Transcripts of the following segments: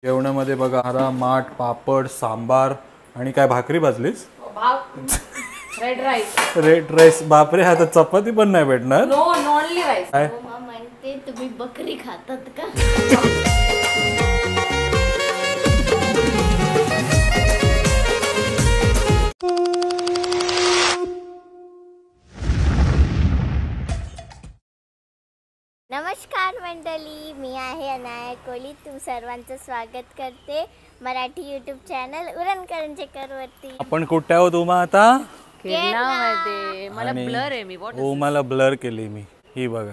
जेवणामध्ये बघा हरा माठ पापड सांबार आणि काय भाकरी भाजलीस रेड राईस. Red rice. बापरे, आता चपाती पण नाही भेटणार. No only rice. म्हणते तुम्ही बकरी खातात का? नमस्कार मंडळी, मी आहे अनाया कोली. तुम सर्वांचं स्वागत करते मराठी यूट्यूब चॅनल उरण करंजेकर वरती. आपण कुठे आहोत उमा आता? केरळमध्ये. मला ब्लर आहे. मी मला ब्लर केली मी. ही बघा,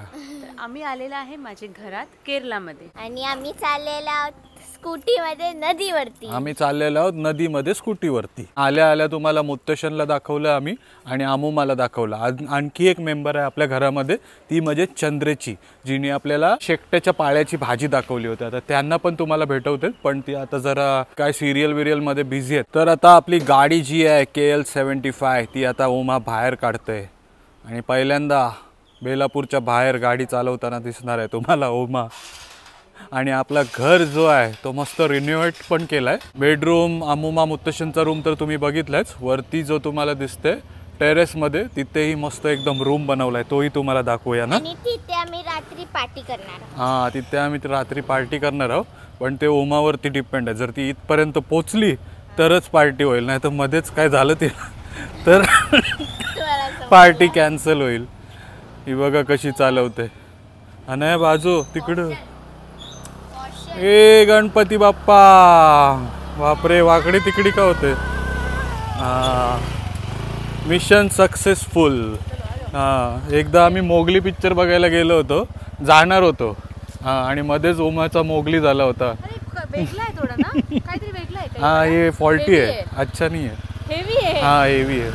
आम्ही आलेला आहे माझ्या घरात केरळमध्ये आणि आम्ही चाललेलो आहोत स्कूटीमध्ये नदीवरती. आम्ही चाललेलो आहोत नदीमध्ये स्कूटीवरती. आल्या आल्या तुम्हाला मुत्तशनला दाखवलं आम्ही आणि आमुमाला दाखवलं. आणखी एक मेंबर आहे आपल्या घरामध्ये, ती म्हणजे चंद्रेची, जिने आपल्याला शेकट्याच्या पाळ्याची भाजी दाखवली होती. आता त्यांना पण तुम्हाला भेटवते, पण ती आता जरा काय सिरियल मध्ये बिझी आहेत. तर आता आपली गाडी जी आहे KL75 ती आता उमा बाहेर काढते आणि पहिल्यांदा बेलापूरच्या बाहेर गाडी चालवताना दिसणार आहे तुम्हाला उमा. आणि आपला घर जो आहे तो मस्त रिनोव्हेट पण केलाय. बेडरूम, अमुमा मुत्तशनचा रूम तर तुम्ही बघितलाच. वरती जो तुम्हाला दिसते टेरेसमध्ये, तिथेही मस्त एकदम रूम बनवलाय, तोही तुम्हाला दाखवूया ना. आणि तिथे आम्ही रात्री पार्टी करणार आहोत. हां, तिथे आम्ही रात्री पार्टी करणार आहोत, पण ते उमावरती डिपेंड आहे. जर ती इथपर्यंत पोचली तरच पार्टी होईल, नाही तर मध्येच काय झालं ते तर पार्टी कॅन्सल होईल. ही बघा कशी चालवते. आणि बाजू तिकडं ए गणपती बाप्पा. बापरे, वाकडे तिकडी का होते. Mission successful. एकदा आम्ही मोगली पिक्चर बघायला गेलो होतो, जाणार होतो, आणि मध्येच उमाचा मोगली झाला होता. हा, हे फॉल्टी आहे, अच्छा नाही आहे. हा, हेवी आहे.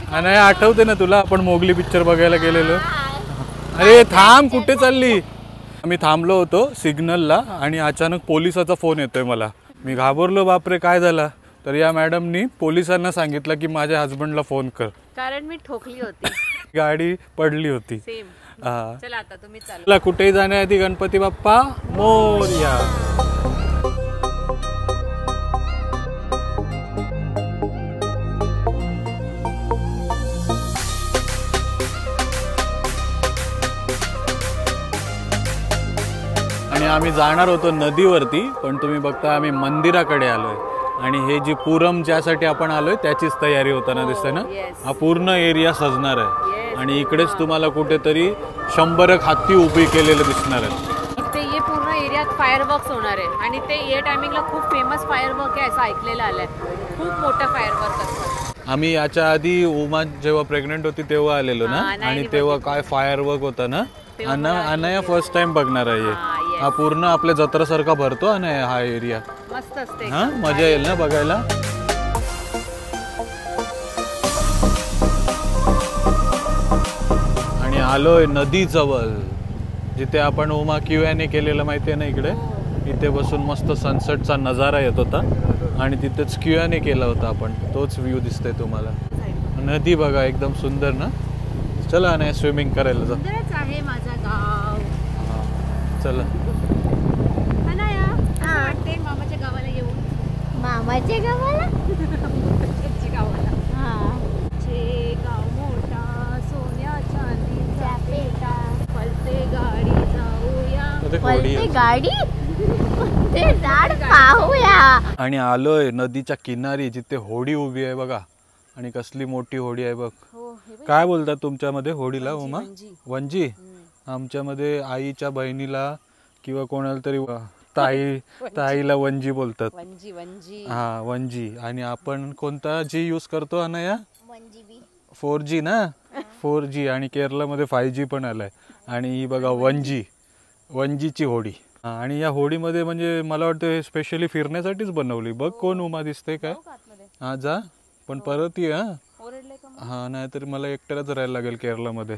आणि आठवते ना तुला, आपण मोगली पिक्चर बघायला गेलेलो. अरे थांब, कुठे चालली. मी थांबलो होतो सिग्नलला आणि अचानक पोलिसाचा फोन येतोय मला. मी घाबरलो, बापरे काय झाला. तर या मॅडमनी पोलिसांना सांगितलं की माझ्या हस्बंडला फोन कर, कारण मी ठोकली होती, गाडी पडली होती. चला आता तुम्ही चला, कुठेही जाण्याआधी गणपती बाप्पा मोरया. आणि आम्ही जाणार होतो नदीवरती, पण तुम्ही बघता आम्ही मंदिराकडे आलोय. आणि हे जी पूरम ज्यासाठी आपण आलोय त्याचीच तयारी होताना दिसते ना. हा पूर्ण एरिया सजणार आहे आणि इकडेच तुम्हाला कुठेतरी 100 हत्ती उभी केलेले दिसणार आहेत. इथे हे पूर्ण एरियात फायरवर्क्स होणार आहे आणि ते या टायमिंगला खूप फेमस फायरवर्क आहे असं ऐकलेलं आलंय. खूप मोठा फायरवर्क असतात. आम्ही याच्या आधी उमा जेव्हा प्रेग्नेंट होती तेव्हा आलेलो ना, आणि तेव्हा काय फायरवर्क होता ना. अनाया फर्स्ट टाइम बघणार आहे. हा पूर्ण आपल्या जत्रासारखा भरतो आणि हा एरिया मस्त असते. हा, मजा येईल ना बघायला. आणि आलोय नदी जवळ, जिथे आपण उमा Q&A केलेलं माहितीये ना. इकडे इथे बसून मस्त सनसेटचा नजारा येत होता आणि तिथेच Q&A केला होता आपण. तोच व्ह्यू दिसतोय तुम्हाला. नदी बघा एकदम सुंदर ना. चला ना स्विमिंग करायला जा. आहे माझं गाव. चला मामाच्या गावाला येऊन. मामाच्या गावाला गाव मोठा, सोन्या चांदीचा पेटा, पलते गाडी जाऊया. पलते गाडी ते झाड पाहूया. आणि आलोय नदीच्या किनारी, जिथे होडी उभी आहे बघा. आणि कसली मोठी होडी आहे बघ. काय बोलतात तुमच्यामध्ये होडीला उमा? वंजी. आमच्यामध्ये आईच्या बहिणीला किंवा कोणाला तरी ताईला वंजी बोलतात. हा, वंजी. आणि आपण कोणता जी यूज करतो अनया? 4G ना. 4G. आणि केरळमध्ये 5G पण आलाय. आणि ही बघा वंजीची होडी. आणि या होडीमध्ये म्हणजे मला वाटतं हे स्पेशली फिरण्यासाठीच बनवली. बघ कोण उमा दिसते काय. हा जा, पण परत ये. हा, नाहीतरी मला एकट्यालाच राहायला लागेल केरळमध्ये.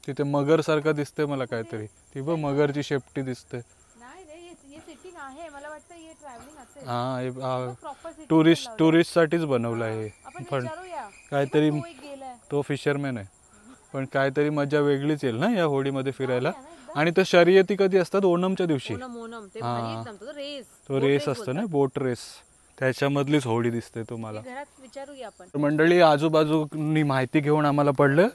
तिथे मगर सारखं दिसते मला काहीतरी. ती बघ मगरची शेपटी दिसते. हा, टुरिस्ट साठीच बनवलं आहे. पण काहीतरी तो फिशरमॅन आहे, पण काहीतरी मजा वेगळीच येईल ना या होडीमध्ये फिरायला. आणि तो शर्यती कधी असतात? ओणमच्या दिवशी. ओणम ते भारी एकदम तो रेस. तो रेस असतो ना, बोट रेस, त्याच्यामधलीच होडी दिसते तुम्हाला. घरात विचारूया आपण. मंडळी आजूबाजूनी माहिती घेऊन आम्हाला पडलं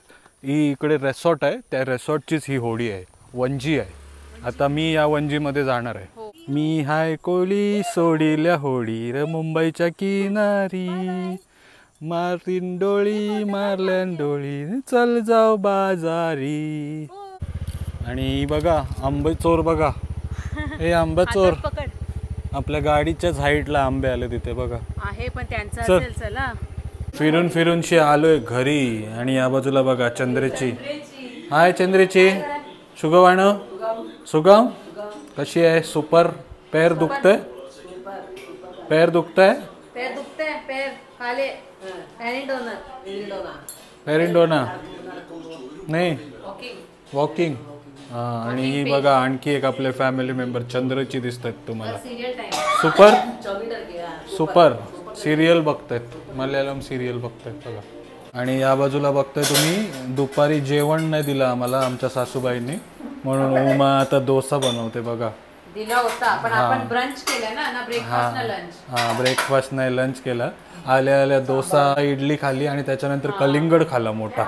ही इकडे रेसॉर्ट आहे, त्या रेसॉर्टचीच ही होडी आहे, वंजी आहे. आता मी या वंजीमध्ये जाणार आहे. मी हाय कोळी सोडील्या होडी र मुंबईच्या किनारी, मारतीन डोळी मारल्यान डोळी चल जाऊ बाजारी. आणि बघा आंबे चोर बघा, हे आंबा चोर आपल्या गाडीच्या साईडला आंबे आले तिथे बघा आहे, पण त्यांचं असेल. चला फिरून फिरून आलोय घरी. आणि या बाजूला बघा चंद्रेची. हाय चंद्रेची. सुगवाण सुगम कशी आहे? सुपर. पैर दुखतंय? पैर दुखतंय? पेरिंडोना नाही, वॉकिंग. आणि ही बघा आणखी एक आपले फॅमिली मेंबर चंद्रची दिसतात तुम्हाला. सुपर सुपर सिरियल बघतायत, मल्याळम सिरियल बघतायत बघा. आणि या बाजूला बघताय तुम्ही, दुपारी जेवण नाही दिलं आम्हाला आमच्या सासूबाईंनी, म्हणून उमा आता डोसा बनवते बघा. दिला होता पण आपण ब्रंच केलं ना, ब्रेकफास्ट ना लंच. हां, ब्रेकफास्ट नाही लंच केला. आल्या आल्या डोसा इडली खाल्ली आणि त्याच्यानंतर कलिंगड खाल्ला मोठा.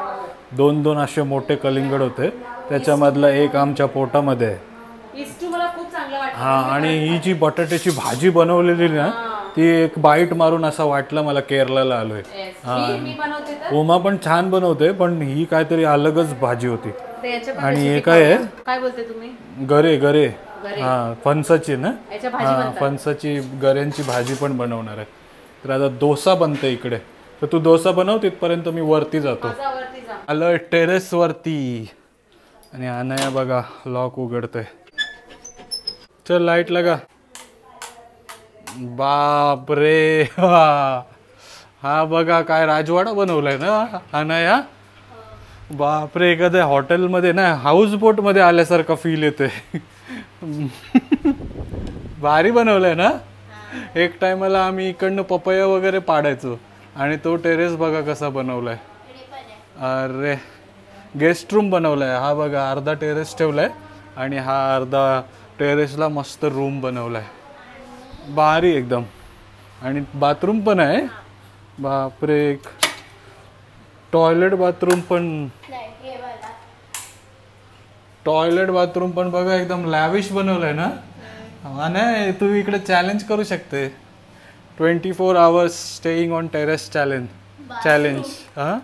2-2 असे मोठे कलिंगड होते, त्याच्यामधला एक आमच्या पोटामध्ये आहे. मला खूप चांगलं वाटलं. हां, आणि ही जी बटाट्याची भाजी बनवलेली ना, ती एक बाईट मारून असं वाटलं मला केरळला आलोय. हां, उमा पण छान बनवते, पण ही काहीतरी अलगच भाजी होती. आणि हे काय आहे? काय बोलते तुम्ही? गरे गरे. हां, फणसाची ना. हां, फणसाची गऱ्यांची भाजी पण बनवणार आहे. तर आता डोसा बनते इकडे, तर तू डोसा बनव, तिथपर्यंत मी वरती जातो. आलं टेरेस वरती. आणि अनाया बघा लॉक उघडतोय. चल लाईट लगा. बाप रे, हा बघा काय राजवाडा बनवलाय ना अनाया. बापरे, एखाद्या हॉटेलमध्ये ना हाऊस बोट मध्ये आल्यासारखा फील येतोय. भारी बनवलंय ना. एक टायमाला आम्ही इकडनं पपया वगैरे पाडायचो, आणि तो टेरेस बघा कसा बनवलाय. अरे गेस्ट रूम बनवलाय. हा बघा अर्धा टेरेस ठेवलाय आणि हा अर्धा टेरेसला मस्त रूम बनवलाय, भारी एकदम. आणि बाथरूम पण आहे. बापरे, टॉयलेट बाथरूम पण बघा एकदम लॅविश बनवलंय ना. नाही, तू इकडे चॅलेंज करू शकते. 24 hours staying on terrace challenge. हां,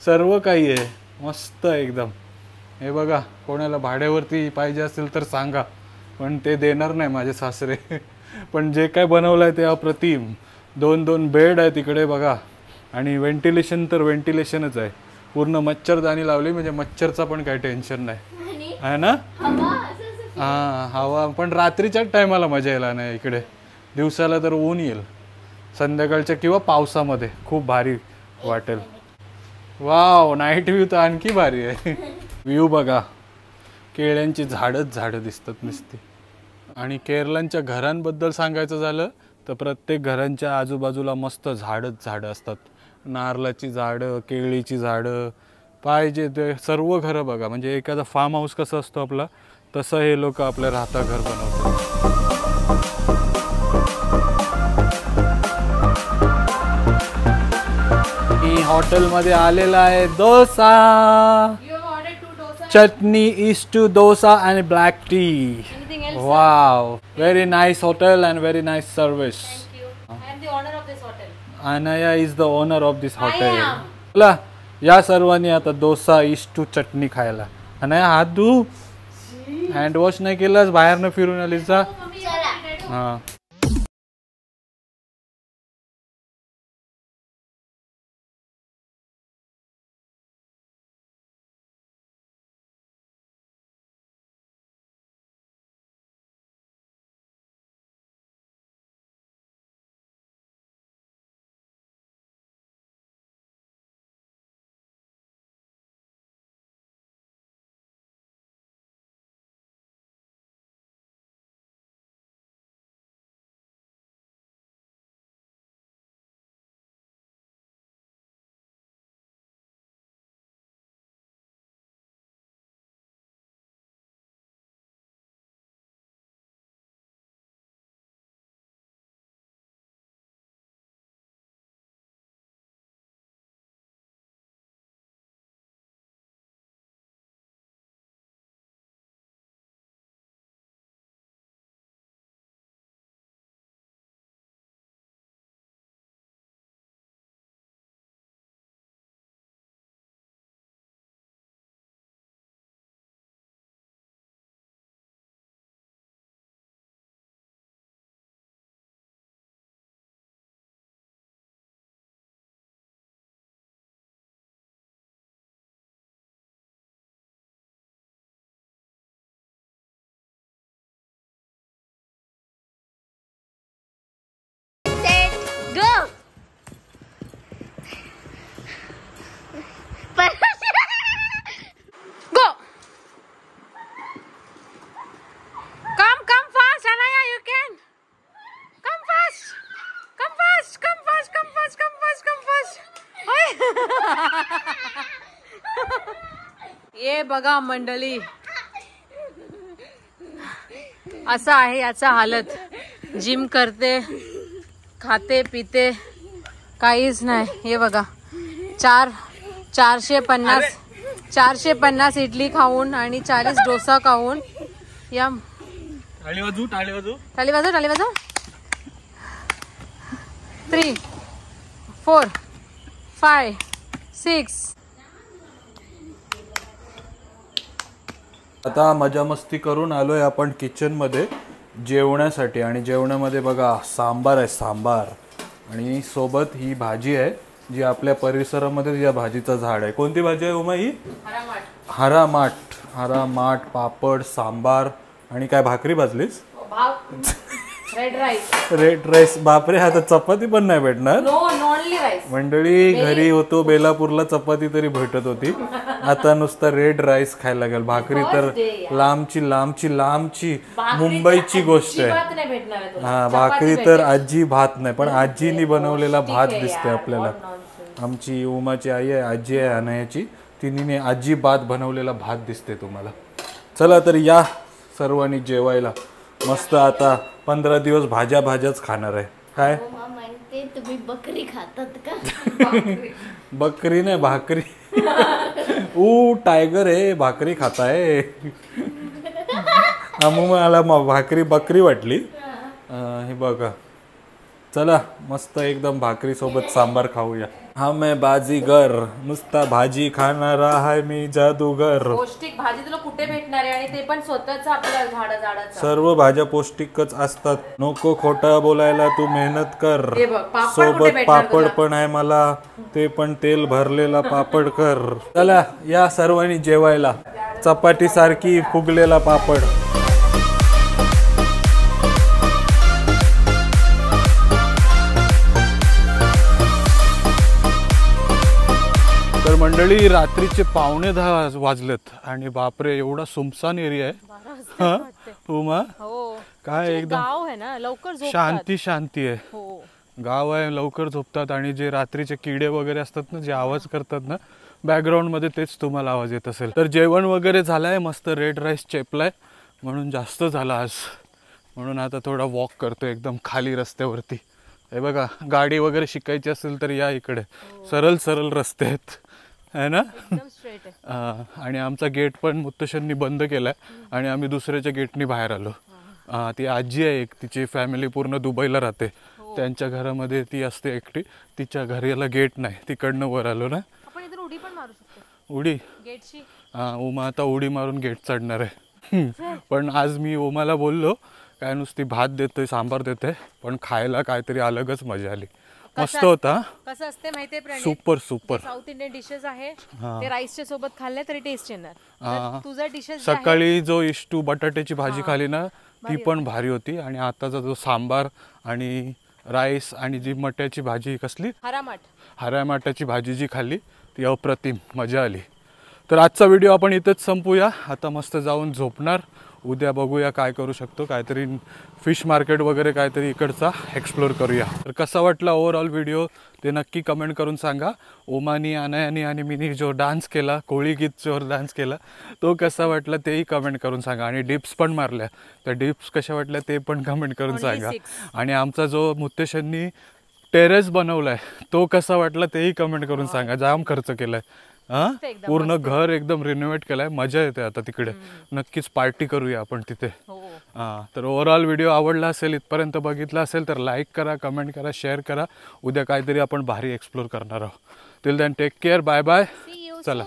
सर्व काही आहे मस्त एकदम. हे बघा, कोणाला भाड्यावरती पाहिजे असेल तर सांगा, पण ते देणार नाही माझे सासरे. पण जे काय बनवलं आहे ते अप्रतिम. 2-2 बेड आहे तिकडे बघा. आणि व्हेंटिलेशन तर व्हेंटिलेशनच आहे. पूर्ण मच्छरदाणी लावली, म्हणजे मच्छरचा पण काही टेन्शन नाही आहे ना. हां, हवा पण रात्रीच्याच टायमाला मजा यायला नाही इकडे. दिवसाला तर ऊन येईल, संध्याकाळच्या किंवा पावसामध्ये खूप भारी वाटेल. वाव, नाईट व्ह्यू तर आणखी भारी आहे. व्ह्यू बघा, केळ्यांची झाडं दिसतात नुसती. आणि केरळच्या घरांबद्दल सांगायचं झालं तर प्रत्येक घरांच्या आजूबाजूला मस्त झाडं असतात. नारळाची झाडं, केळीची झाडं, पाहिजे ते सर्व घरं बघा. म्हणजे एखादा फार्म हाऊस कसं असतो आपला, तसं हे लोक आपलं राहता घर बनवतात. मी हॉटेलमध्ये आलेला आहे. Dosa, chutney is two dosa and black tea. Wow, very nice hotel and very nice service. I am the owner of this hotel. Anaya is the owner of this hotel. चला या सर्वांनी आता डोसा इज टू चटणी खायला. अनया हात धु. हँड वॉश नाही केलास, बाहेरनं फिरून आलीस. हां. हे बघा मंडळी, असं आहे याचा हालत. जिम करते, खाते पिते, काहीच नाही. हे बघा 450 इडली खाऊन आणि 40 डोसा खाऊन या. टाळी वाजू 3 4 5 6. आता मजा मस्ती करून आलोय आपण किचन मध्ये जेवणासाठी. आणि जेवणामध्ये बघा सांबार आहे, सांबार, आणि सोबत ही भाजी आहे जी आपल्या परिसरामध्ये या भाजीचं झाड आहे. कोणती भाजी आहे उमा ही? हरा माठ, पापड, सांबार आणि काय भाकरी भाजलीस? Red rice. बापरे, आता चपाती पण नाही भेटणार मंडळी. घरी होतो बेलापूरला चपाती तरी भेटत होती, आता नुसता रेड राईस खायला लागेल. भाकरी तर लांबची मुंबईची गोष्ट आहे. हा, भाकरी तर आजी भात नाही, पण आजीनी बनवलेला भात दिसते आपल्याला. आमची उमाची आई आहे, आजी आहे अनायाची, तिने आजी भात बनवलेला भात दिसते तुम्हाला. चला तर या सर्वांनी जेवायला. मस्त आता 15 दिवस भाज्याच खाणार आहे. काय म्हणते तुम्ही बकरी खातात का? बकरी नाही, भाकरी. टायगर आहे, भाकरी खाताय. मला भाकरी बकरी वाटली. हे बघा, चला मस्त एकदम भाकरी सोबत सांबार खाऊया. हा मैं बाजीगर, नुसता भाजी खाणारा आहे मी जादूगर. पौष्टिक भाजी तुला कुठे भेटणार आहे, आणि ते पण स्वतःच आपल्या झाडाचं. सर्व भाज्या पौष्टिकच असतात, नको खोटा बोलायला, तू मेहनत कर. सोबत पापड पण आहे मला, ते पण तेल भरलेला पापड कर. चला या सर्वांनी जेवायला. चपाती सारखी फुगलेला पापड. तर मंडळी, रात्रीचे 9:15 वाजलेत आणि बापरे एवढा सुमसान एरिया आहे. उमा, काय एकदम गाव आहे ना, लवकर शांती आहे. गाव आहे, लवकर झोपतात. आणि जे रात्रीचे किडे वगैरे असतात ना, जे आवाज करतात ना बॅकग्राऊंड मध्ये, तेच तुम्हाला आवाज येत असेल. तर जेवण वगैरे झालंय, मस्त रेड राईस चेपलाय, म्हणून जास्त झाला आज. म्हणून आता थोडा वॉक करतो एकदम खाली रस्त्यावरती. हे बघा, गाडी वगैरे शिकायची असेल तर या इकडे, सरळ रस्ते आहेत, है ना. आणि आमचा गेट पण मुत्तशांनी बंद केलाय आणि आम्ही दुसऱ्याच्या गेटनी बाहेर आलो. ती आजी आहे एक, तिची फॅमिली पूर्ण दुबईला राहते. त्यांच्या घरामध्ये ती असते एकटी, तिच्या घराला गेट नाही, तिकडनं वर आलो ना. उडी गेटची. उमा आता उडी मारून गेट चढणार आहे. पण आज मी उमाला बोललो, काय नुसती भात देतोय, सांबार देते, पण खायला काहीतरी अलगच मजा आली. मस्त होता. कसं असते माहितीये प्रणित, सुपर साऊथ इंडियन डिशेस आहे ते राईसच्या सोबत खाल्ले तरी टेस्ट येणार. तुझा डिशेस सकाळी जो इष्टू बटाट्याची भाजी खाली ना, ती पण भारी होती. आणि आताचा जो सांबार आणि राईस आणि जी मट्याची भाजी, कसली हऱ्या माठाची भाजी जी खाल्ली, ती अप्रतिम मजा आली. तर आजचा व्हिडिओ आपण इथेच संपूया. आता मस्त जाऊन झोपणार. उद्या बघूया काय करू शकतो, काहीतरी फिश मार्केट वगैरे काहीतरी इकडचा एक्सप्लोर करूया. तर कसा वाटला ओव्हरऑल व्हिडिओ ते नक्की कमेंट करून सांगा. ओमानी, अनायानी आणि मीनी जो डान्स केला, कोळी गीतवर डान्स केला, तो कसा वाटला तेही कमेंट करून सांगा. आणि डिप्स पण मारल्या, त्या डिप्स कशा वाटल्या ते पण कमेंट करून सांगा. आणि आमचा जो मुत्तेशांनी टेरेस बनवलाय तो कसा वाटला तेही कमेंट करून सांगा. जाम खर्च केलाय, पूर्ण घर एकदम रिनोव्हेट केलाय, मजा येते आता तिकडे. नक्कीच पार्टी करूया आपण तिथे. तर ओव्हरऑल व्हिडिओ आवडला असेल, इथपर्यंत बघितला असेल तर लाईक करा, कमेंट करा, शेअर करा. उद्या काहीतरी आपण भारी एक्सप्लोर करणार आहोत. Till then take care, bye bye. चला.